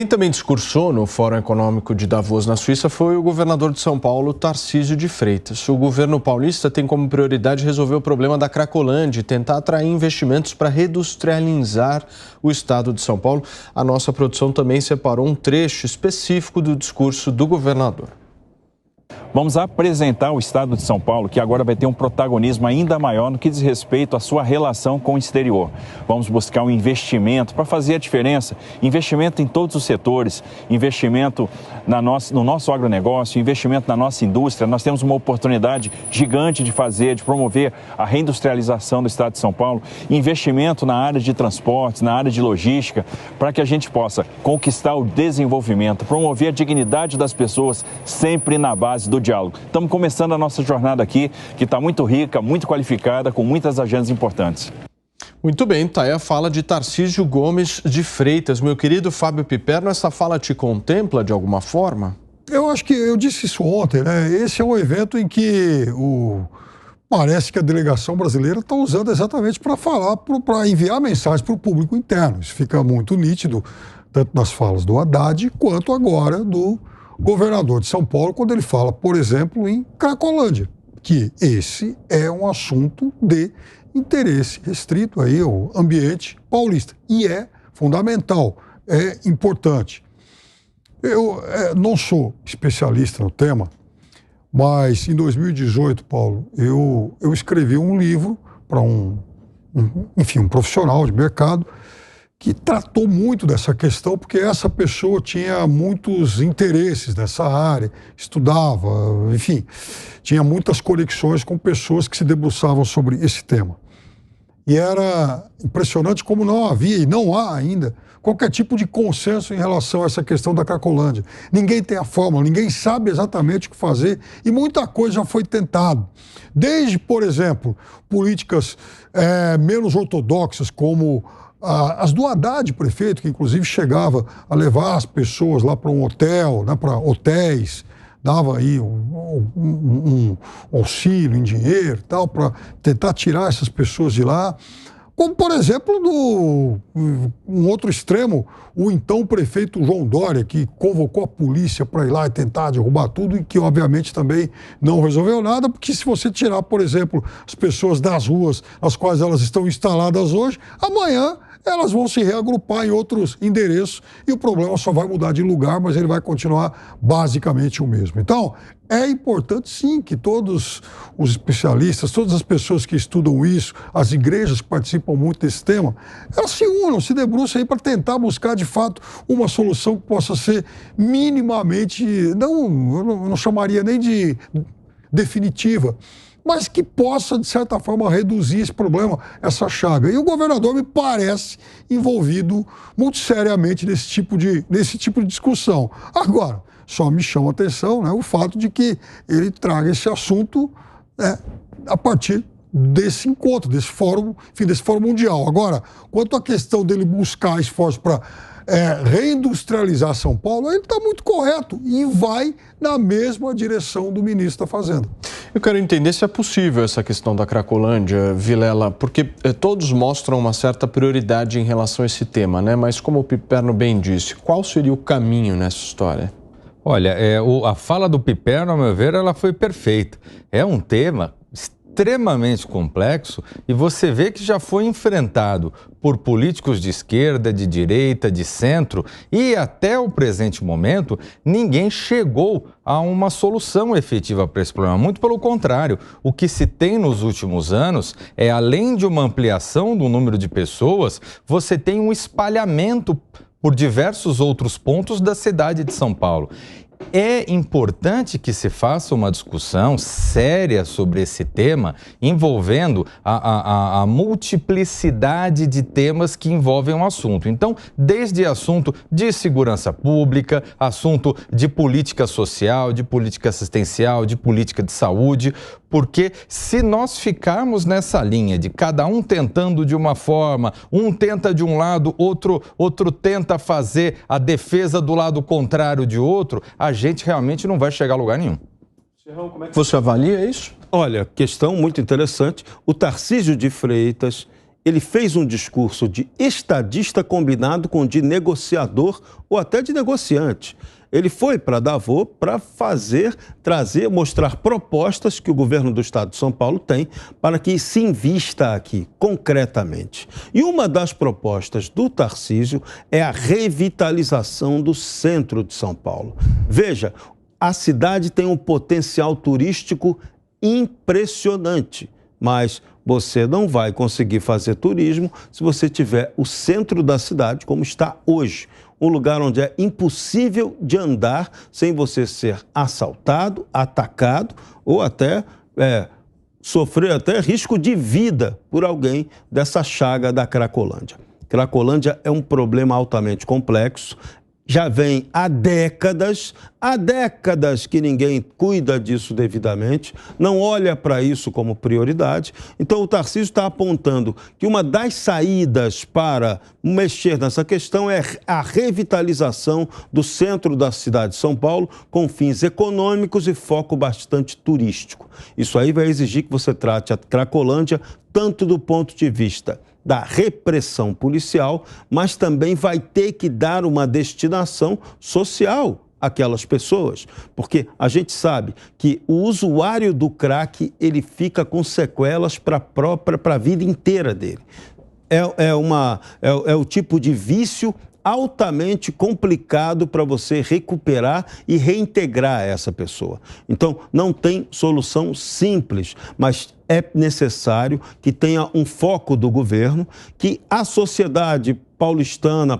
Quem também discursou no Fórum Econômico de Davos, na Suíça, foi o governador de São Paulo, Tarcísio de Freitas. O governo paulista tem como prioridade resolver o problema da Cracolândia e tentar atrair investimentos para reindustrializar o estado de São Paulo. A nossa produção também separou um trecho específico do discurso do governador. Vamos apresentar o estado de São Paulo, que agora vai ter um protagonismo ainda maior no que diz respeito à sua relação com o exterior. Vamos buscar um investimento para fazer a diferença, investimento em todos os setores, investimento no nosso agronegócio, investimento na nossa indústria. Nós temos uma oportunidade gigante de promover a reindustrialização do estado de São Paulo, investimento na área de transportes, na área de logística, para que a gente possa conquistar o desenvolvimento, promover a dignidade das pessoas, sempre na base do diálogo. Estamos começando a nossa jornada aqui, que está muito rica, muito qualificada, com muitas agendas importantes. Muito bem, tá aí a fala de Tarcísio Gomes de Freitas. Meu querido Fábio Piperno, essa fala te contempla de alguma forma? Eu acho que eu disse isso ontem, né? Esse é um evento em que parece que a delegação brasileira está usando exatamente para falar, para enviar mensagens para o público interno. Isso fica muito nítido, tanto nas falas do Haddad, quanto agora do governador de São Paulo, quando ele fala, por exemplo, em Cracolândia, que esse é um assunto de interesse restrito aí ao ambiente paulista. E é fundamental, é importante. Eu não sou especialista no tema, mas em 2018, Paulo, eu escrevi um livro para um profissional de mercado que tratou muito dessa questão, porque essa pessoa tinha muitos interesses nessa área, estudava, enfim, tinha muitas conexões com pessoas que se debruçavam sobre esse tema. E era impressionante como não havia, e não há ainda, qualquer tipo de consenso em relação a essa questão da Cracolândia. Ninguém tem a fórmula, ninguém sabe exatamente o que fazer, e muita coisa já foi tentada. Desde, por exemplo, políticas menos ortodoxas, como as do Haddad, prefeito, que inclusive chegava a levar as pessoas lá para um hotel, né, para hotéis, dava aí um auxílio em dinheiro e tal, para tentar tirar essas pessoas de lá. Como, por exemplo, um outro extremo, o então prefeito João Dória, que convocou a polícia para ir lá e tentar derrubar tudo e que, obviamente, também não resolveu nada, porque se você tirar, por exemplo, as pessoas das ruas nas quais elas estão instaladas hoje, amanhã elas vão se reagrupar em outros endereços e o problema só vai mudar de lugar, mas ele vai continuar basicamente o mesmo. Então, é importante sim que todos os especialistas, todas as pessoas que estudam isso, as igrejas que participam muito desse tema, elas se unam, se debrucem aí para tentar buscar de fato uma solução que possa ser minimamente, eu não chamaria nem de definitiva, mas que possa, de certa forma, reduzir esse problema, essa chaga. E o governador me parece envolvido muito seriamente nesse tipo de discussão. Agora, só me chama a atenção, né, o fato de que ele traga esse assunto a partir desse encontro, desse fórum mundial. Agora, quanto à questão dele buscar esforços para reindustrializar São Paulo, ele está muito correto e vai na mesma direção do ministro da Fazenda. Eu quero entender se é possível essa questão da Cracolândia, Vilela, porque todos mostram uma certa prioridade em relação a esse tema, né? Mas como o Piperno bem disse, qual seria o caminho nessa história? Olha, a fala do Piperno, ao meu ver, ela foi perfeita. É um tema extremamente complexo e você vê que já foi enfrentado por políticos de esquerda, de direita, de centro e até o presente momento ninguém chegou a uma solução efetiva para esse problema. Muito pelo contrário, o que se tem nos últimos anos é, além de uma ampliação do número de pessoas, você tem um espalhamento por diversos outros pontos da cidade de São Paulo. É importante que se faça uma discussão séria sobre esse tema, envolvendo a multiplicidade de temas que envolvem um assunto. Então, desde assunto de segurança pública, assunto de política social, de política assistencial, de política de saúde, porque se nós ficarmos nessa linha de cada um tentando de uma forma, um tenta de um lado, outro tenta fazer a defesa do lado contrário de outro, a gente realmente não vai chegar a lugar nenhum. Como é que você avalia isso? Olha, questão muito interessante. O Tarcísio de Freitas ele fez um discurso de estadista combinado com de negociador ou até de negociante. Ele foi para Davos para mostrar propostas que o governo do estado de São Paulo tem para que se invista aqui, concretamente. E uma das propostas do Tarcísio é a revitalização do centro de São Paulo. Veja, a cidade tem um potencial turístico impressionante, mas você não vai conseguir fazer turismo se você tiver o centro da cidade como está hoje. Um lugar onde é impossível de andar sem você ser assaltado, atacado ou até sofrer até risco de vida por alguém dessa chaga da Cracolândia. Cracolândia é um problema altamente complexo. Já vem há décadas que ninguém cuida disso devidamente, não olha para isso como prioridade. Então o Tarcísio está apontando que uma das saídas para mexer nessa questão é a revitalização do centro da cidade de São Paulo com fins econômicos e foco bastante turístico. Isso aí vai exigir que você trate a Cracolândia tanto do ponto de vista da repressão policial, mas também vai ter que dar uma destinação social àquelas pessoas, porque a gente sabe que o usuário do crack, ele fica com sequelas para a vida inteira dele. É o tipo de vício altamente complicado para você recuperar e reintegrar essa pessoa. Então, não tem solução simples, mas é necessário que tenha um foco do governo, que a sociedade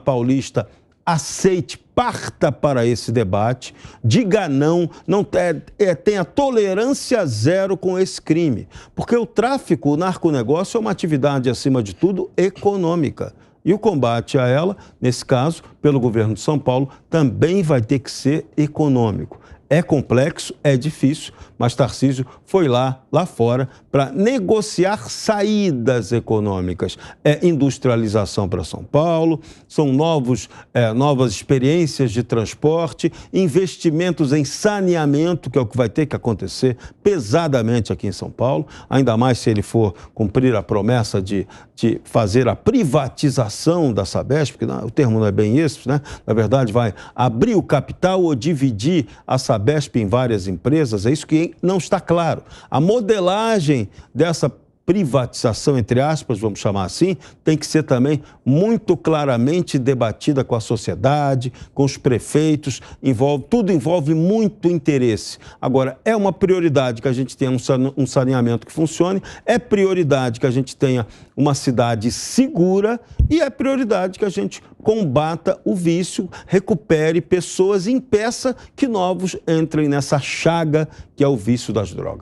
paulista aceite, parta para esse debate, diga não tenha tolerância zero com esse crime. Porque o tráfico, o narconegócio é uma atividade, acima de tudo, econômica. E o combate a ela, nesse caso, pelo governo de São Paulo, também vai ter que ser econômico. É complexo, é difícil, mas Tarcísio foi lá fora, para negociar saídas econômicas. É industrialização para São Paulo, são novas experiências de transporte, investimentos em saneamento, que é o que vai ter que acontecer pesadamente aqui em São Paulo, ainda mais se ele for cumprir a promessa de fazer a privatização da Sabesp, porque o termo não é bem esse, né? Na verdade, vai abrir o capital ou dividir a Sabesp em várias empresas, é isso que não está claro. A modelagem dessa privatização, entre aspas, vamos chamar assim, tem que ser também muito claramente debatida com a sociedade, com os prefeitos, tudo envolve muito interesse. Agora, é uma prioridade que a gente tenha um saneamento que funcione, é prioridade que a gente tenha uma cidade segura e é prioridade que a gente combata o vício, recupere pessoas e impeça que novos entrem nessa chaga que é o vício das drogas.